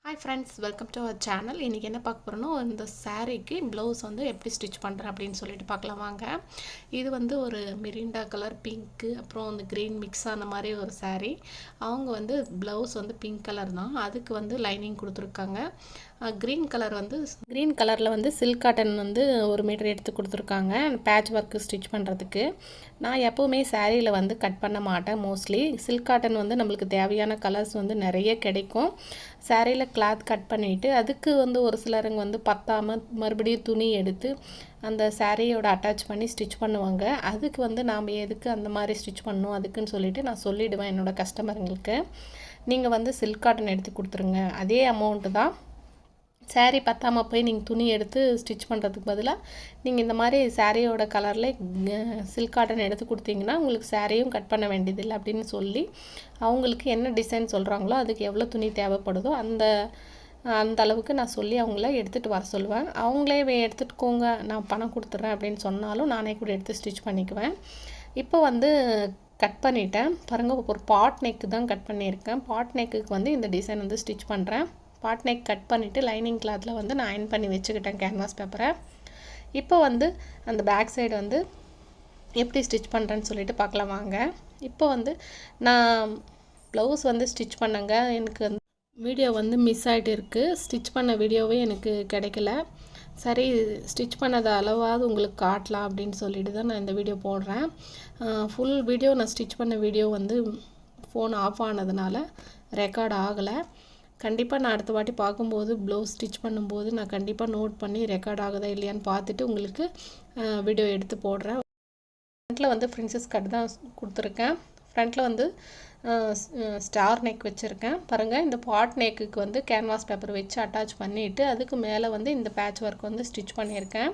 Hi friends, welcome to our channel. இன்றைக்கி என்ன பார்க்க போகிறோன்னா, இந்த சாரீக்கு ப்ளவுஸ் வந்து எப்படி ஸ்டிச் பண்ணுறேன் அப்படின்னு சொல்லிட்டு பார்க்கலாம் வாங்க. இது வந்து ஒரு மிரிண்டா கலர், பிங்க்கு, அப்புறம் வந்து க்ரீன் மிக்ஸ் ஆன மாதிரி ஒரு சாரீ. அவங்க வந்து ப்ளவுஸ் வந்து பிங்க் கலர் தான், அதுக்கு வந்து லைனிங் கொடுத்துருக்காங்க. க்ரீன் கலரில் வந்து சில்க் காட்டன் வந்து 1 மீட்டர் எடுத்து கொடுத்துருக்காங்க பேட்ச் ஒர்க்கு ஸ்டிச் பண்ணுறதுக்கு. நான் எப்போவுமே சாரியில் வந்து கட் பண்ண மாட்டேன். மோஸ்ட்லி சில்க் காட்டன் வந்து நம்மளுக்கு தேவையான கலர்ஸ் வந்து நிறைய கிடைக்கும். சாரியில் கிளாத் கட் பண்ணிவிட்டு அதுக்கு வந்து ஒரு சிலருங்க வந்து பத்தாமல் மறுபடியும் துணி எடுத்து அந்த சாரியோட அட்டாச் பண்ணி ஸ்டிச் பண்ணுவாங்க. அதுக்கு வந்து நாம் எதுக்கு அந்த மாதிரி ஸ்டிச் பண்ணணும் அதுக்குன்னு சொல்லிவிட்டு நான் சொல்லிவிடுவேன் என்னோடய கஸ்டமருங்களுக்கு. நீங்கள் வந்து சில்க் காட்டன் எடுத்து கொடுத்துருங்க, அதே அமௌண்ட்டு தான். சாரீ பத்தாமல் போய் நீங்கள் துணி எடுத்து ஸ்டிச் பண்ணுறதுக்கு பதிலாக நீங்கள் இந்த மாதிரி சாரியோட கலரில் சில்க் காட்டன் எடுத்து கொடுத்தீங்கன்னா உங்களுக்கு சாரியும் கட் பண்ண வேண்டியதில்லை அப்படின்னு சொல்லி அவங்களுக்கு என்ன டிசைன் சொல்கிறாங்களோ அதுக்கு எவ்வளோ துணி தேவைப்படுதோ அந்த அளவுக்கு நான் சொல்லி அவங்கள எடுத்துகிட்டு வர சொல்லுவேன். அவங்களே எடுத்துகிட்டுக்கோங்க நான் பணம் கொடுத்துட்றேன் அப்படின்னு சொன்னாலும் நானே கூட எடுத்து ஸ்டிச் பண்ணிக்குவேன். இப்போ வந்து கட் பண்ணிட்டேன் பாருங்கள். ஒரு பாட் நெக்கு தான் கட் பண்ணியிருக்கேன். பாட் நெக்குக்கு வந்து இந்த டிசைன் வந்து ஸ்டிச் பண்ணுறேன். பாட் நெக் கட் பண்ணிவிட்டு லைனிங் கிளாத்தில் வந்து நான் அயர்ன் பண்ணி வச்சுக்கிட்டேன் கேன்வாஸ் பேப்பரை. இப்போ வந்து அந்த பேக் சைடு வந்து எப்படி ஸ்டிச் பண்ணுறேன்னு சொல்லிட்டு பார்க்கலாம் வாங்க. இப்போ வந்து நான் ப்ளவுஸ் வந்து ஸ்டிச் பண்ணேங்க. எனக்கு வந்து வீடியோ வந்து மிஸ் ஆகிட்டு இருக்குது. ஸ்டிச் பண்ண வீடியோவே எனக்கு கிடைக்கல. சரி, ஸ்டிச் பண்ணத அளவாவது உங்களுக்கு காட்டலாம் அப்படின்னு சொல்லிட்டு தான் நான் இந்த வீடியோ போடுறேன். ஃபுல் வீடியோ நான் ஸ்டிச் பண்ண வீடியோ வந்து ஃபோன் ஆஃப் ஆனதுனால ரெக்கார்ட் ஆகலை. கண்டிப்பாக நான் அடுத்த வாட்டி பார்க்கும்போது ப்ளவுஸ் ஸ்டிச் பண்ணும்போது நான் கண்டிப்பாக நோட் பண்ணி ரெக்கார்ட் ஆகுதா இல்லையான்னு பார்த்துட்டு உங்களுக்கு வீடியோ எடுத்து போடுறேன். ஃப்ரண்ட்டில் வந்து பிரின்சஸ் கட் தான் கொடுத்துருக்கேன். ஃப்ரண்ட்டில் வந்து ஸ்டார் நெக் வச்சுருக்கேன் பாருங்கள். இந்த பாட் நெக்குக்கு வந்து கேன்வாஸ் பேப்பர் வச்சு அட்டாச் பண்ணிவிட்டு அதுக்கு மேலே வந்து இந்த பேட்ச் ஒர்க் வந்து ஸ்டிச் பண்ணியிருக்கேன்.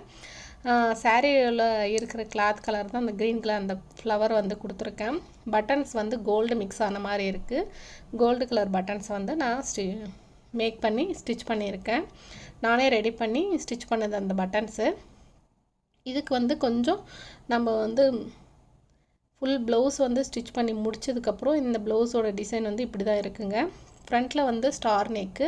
சாரியில் இருக்கிற கிளாத் கலர் தான் அந்த க்ரீன் கலர் அந்த ஃப்ளவர் வந்து கொடுத்துருக்கேன். பட்டன்ஸ் வந்து கோல்டு மிக்ஸ் ஆன மாதிரி இருக்குது. கோல்டு கலர் பட்டன்ஸ் வந்து நான் மேக் பண்ணி ஸ்டிச் பண்ணியிருக்கேன். நானே ரெடி பண்ணி ஸ்டிச் பண்ணது அந்த பட்டன்ஸு. இதுக்கு வந்து கொஞ்சம் நம்ம வந்து ஃபுல் ப்ளவுஸ் வந்து ஸ்டிச் பண்ணி முடிச்சதுக்கப்புறம் இந்த ப்ளவுஸோட டிசைன் வந்து இப்படி தான் இருக்குங்க. ஃப்ரண்ட்டில் வந்து ஸ்டார் நெக்கு,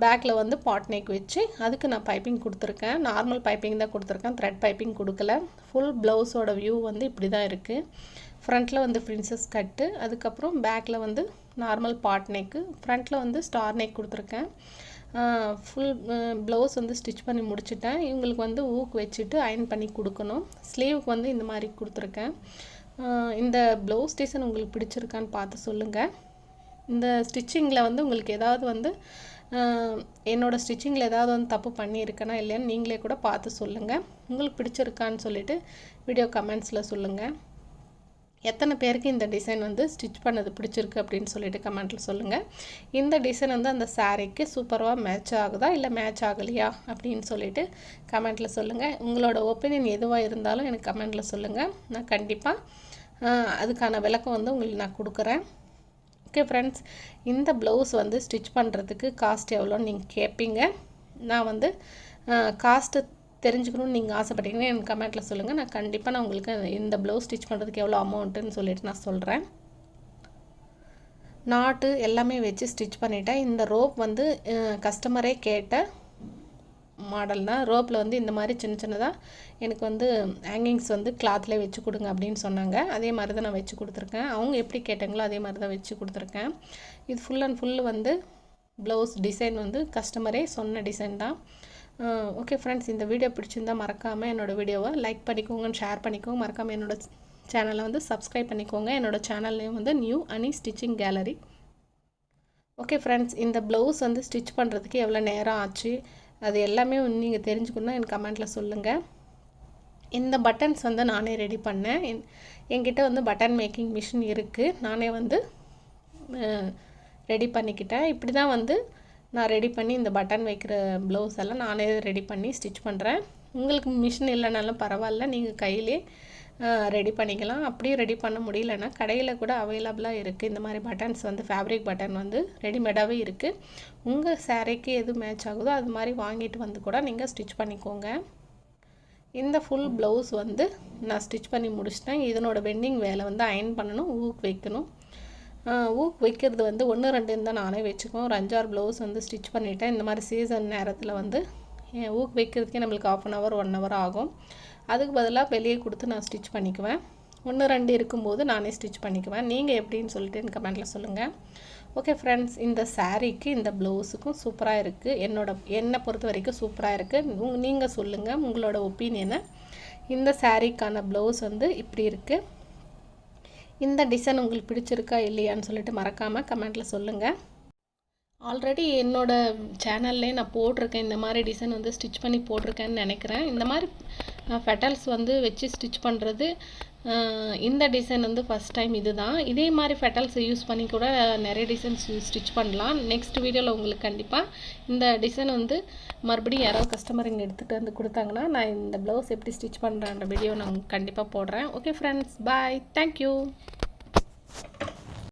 பேக்கில் வந்து பாட் நெக் வச்சு அதுக்கு நான் பைப்பிங் கொடுத்துருக்கேன். நார்மல் பைப்பிங் தான் கொடுத்துருக்கேன், த்ரெட் பைப்பிங் கொடுக்கல. ஃபுல் ப்ளவுஸோட வியூ வந்து இப்படி தான் இருக்குது. ஃப்ரண்ட்டில் வந்து பிரின்சஸ் கட்டு, அதுக்கப்புறம் பேக்கில் வந்து நார்மல் பாட் நெக்கு, ஃப்ரண்ட்டில் வந்து ஸ்டார் நெக் கொடுத்துருக்கேன். ஃபுல் ப்ளவுஸ் வந்து ஸ்டிச் பண்ணி முடிச்சுட்டேன். இவங்களுக்கு வந்து ஊக்கு வச்சுட்டு அயர்ன் பண்ணி கொடுக்கணும். ஸ்லீவுக்கு வந்து இந்த மாதிரி கொடுத்துருக்கேன். இந்த ப்ளவுஸ் டிசைன் உங்களுக்கு பிடிச்சிருக்கான்னு பார்த்து சொல்லுங்கள். இந்த ஸ்டிச்சிங்கில் வந்து உங்களுக்கு ஏதாவது வந்து என்னோடய ஸ்டிச்சிங்கில் ஏதாவது வந்து தப்பு பண்ணியிருக்கேனா இல்லையான்னு நீங்களே கூட பார்த்து சொல்லுங்கள். உங்களுக்கு பிடிச்சிருக்கான்னு சொல்லிவிட்டு வீடியோ கமெண்ட்ஸில் சொல்லுங்கள். எத்தனை பேருக்கு இந்த டிசைன் வந்து ஸ்டிச் பண்ணது பிடிச்சிருக்கு அப்படின்னு சொல்லிட்டு கமெண்ட்டில் சொல்லுங்கள். இந்த டிசைன் வந்து அந்த சாரீக்கு சூப்பராக மேட்ச் ஆகுதா இல்லை மேட்ச் ஆகலையா அப்படின்னு சொல்லிட்டு கமெண்ட்டில் சொல்லுங்கள். உங்களோட ஒப்பீனியன் எதுவாக இருந்தாலும் எனக்கு கமெண்ட்டில் சொல்லுங்கள். நான் கண்டிப்பாக அதுக்கான விளக்கம் வந்து உங்களுக்கு நான் கொடுக்குறேன். ஓகே ஃப்ரெண்ட்ஸ், இந்த ப்ளவுஸ் வந்து ஸ்டிச் பண்ணுறதுக்கு காஸ்ட் எவ்வளோன்னு நீங்கள் கேட்பீங்க. நான் வந்து காஸ்ட்டு தெரிஞ்சுக்கணுன்னு நீங்கள் ஆசைப்பட்டீங்கன்னா எனக்கு கமெண்ட்டில் சொல்லுங்கள். நான் கண்டிப்பாக உங்களுக்கு இந்த ப்ளவுஸ் ஸ்டிச் பண்ணுறதுக்கு எவ்வளோ அமௌண்ட்டுன்னு சொல்லிட்டு நான் சொல்கிறேன். நாட்டு எல்லாமே வச்சு ஸ்டிச் பண்ணிவிட்டேன். இந்த ரோப் வந்து கஸ்டமரே கேட்ட மாடல் தான். ரோப்பில் வந்து இந்த மாதிரி சின்ன சின்னதாக எனக்கு வந்து ஹேங்கிங்ஸ் வந்து கிளாத்லேயே வச்சு கொடுங்க அப்படின்னு சொன்னாங்க. அதே மாதிரி தான் நான் வச்சு கொடுத்துருக்கேன். அவங்க எப்படி கேட்டாங்களோ அதே மாதிரி தான் வச்சு கொடுத்துருக்கேன். இது ஃபுல் அண்ட் ஃபுல் வந்து ப்ளவுஸ் டிசைன் வந்து கஸ்டமரே சொன்ன டிசைன் தான். ஓகே ஃப்ரெண்ட்ஸ், இந்த வீடியோ பிடிச்சிருந்தால் மறக்காமல் என்னோடய வீடியோவை லைக் பண்ணிக்கோங்க, ஷேர் பண்ணிக்கோங்க. மறக்காமல் என்னோடய சேனலை வந்து சப்ஸ்கிரைப் பண்ணிக்கோங்க. என்னோடய சேனல்லேயும் வந்து நியூ அனி ஸ்டிச்சிங் கேலரி. ஓகே ஃப்ரெண்ட்ஸ், இந்த ப்ளவுஸ் வந்து ஸ்டிச் பண்ணுறதுக்கு எவ்வளோ நேரம் ஆச்சு அது எல்லாமே நீங்கள் தெரிஞ்சுக்கணுன்னா எனக்கு கமெண்ட்டில் சொல்லுங்கள். இந்த பட்டன்ஸ் வந்து நானே ரெடி பண்ணேன். என்கிட்ட வந்து பட்டன் மேக்கிங் மிஷின் இருக்குது. நானே வந்து ரெடி பண்ணிக்கிட்டேன். இப்படி தான் வந்து நான் ரெடி பண்ணி இந்த பட்டன் வைக்கிற ப்ளவுஸ் எல்லாம் நானே ரெடி பண்ணி ஸ்டிச் பண்ணுறேன். உங்களுக்கு மிஷின் இல்லைனாலும் பரவாயில்ல, நீங்கள் கையிலே ரெடி பண்ணிக்கலாம். அப்படியும் ரெடி பண்ண முடியலன்னா கடையில் கூட அவைலபிளாக இருக்குது. இந்த மாதிரி பட்டன்ஸ் வந்து ஃபேப்ரிக் பட்டன் வந்து ரெடிமேடாகவே இருக்குது. உங்கள் சாரீக்கு எது மேட்ச் ஆகுதோ அது மாதிரி வாங்கிட்டு வந்து கூட நீங்கள் ஸ்டிச் பண்ணிக்கோங்க. இந்த ஃபுல் ப்ளவுஸ் வந்து நான் ஸ்டிச் பண்ணி முடிச்சிட்டேன். இதனோட வெண்டிங் வேலை வந்து அயர்ன் பண்ணணும், ஊக்கு வைக்கணும். ஊக் வைக்கிறது வந்து 1 2 தான் நானே வச்சுக்குவேன். ஒரு 5 6 ப்ளவுஸ் வந்து ஸ்டிச் பண்ணிவிட்டேன். இந்த மாதிரி சீசன் நேரத்தில் வந்து ஊக் வைக்கிறதுக்கே நம்மளுக்கு 1/2 hour 1 hour ஆகும். அதுக்கு பதிலாக வெளியே கொடுத்து நான் ஸ்டிச் பண்ணிக்குவேன். 1 2 இருக்கும்போது நானே ஸ்டிச் பண்ணிக்குவேன். நீங்கள் எப்படின்னு சொல்லிட்டு எனக்கு கமெண்ட்டில் சொல்லுங்கள். ஓகே ஃப்ரெண்ட்ஸ், இந்த சாரீக்கு இந்த ப்ளவுஸுக்கும் சூப்பராக இருக்குது. என்னை பொறுத்த வரைக்கும் சூப்பராக இருக்குது. நீங்கள் சொல்லுங்கள் உங்களோட ஒப்பீனியனை. இந்த சாரீக்கான ப்ளவுஸ் வந்து இப்படி இருக்குது. இந்த டிசைன் உங்களுக்கு பிடிச்சிருக்கா இல்லையான்னு சொல்லிட்டு மறக்காமல் கமெண்ட்டில் சொல்லுங்கள். ஆல்ரெடி என்னோடய சேனல்லே நான் போட்டிருக்கேன். இந்த மாதிரி டிசைன் வந்து ஸ்டிச் பண்ணி போட்டிருக்கேன்னு நினைக்கிறேன். இந்த மாதிரி ஃபெட்டல்ஸ் வந்து வச்சு ஸ்டிச் பண்ணுறது, இந்த டிசைன் வந்து ஃபஸ்ட் டைம் இதுதான். இதே மாதிரி ஃபெட்டல்ஸ் யூஸ் பண்ணி கூட நிறைய டிசைன்ஸ் ஸ்டிச் பண்ணலாம். நெக்ஸ்ட் வீடியோவில் உங்களுக்கு கண்டிப்பாக இந்த டிசைன் வந்து மறுபடியும் யாராவது கஸ்டமர் இங்கே எடுத்துகிட்டு வந்து கொடுத்தாங்கன்னா நான் இந்த ப்ளவுஸ் எப்படி ஸ்டிச் பண்ணுறேன்ற வீடியோ நான் கண்டிப்பாக போடுறேன். ஓகே ஃப்ரெண்ட்ஸ், பாய், தேங்க்யூ.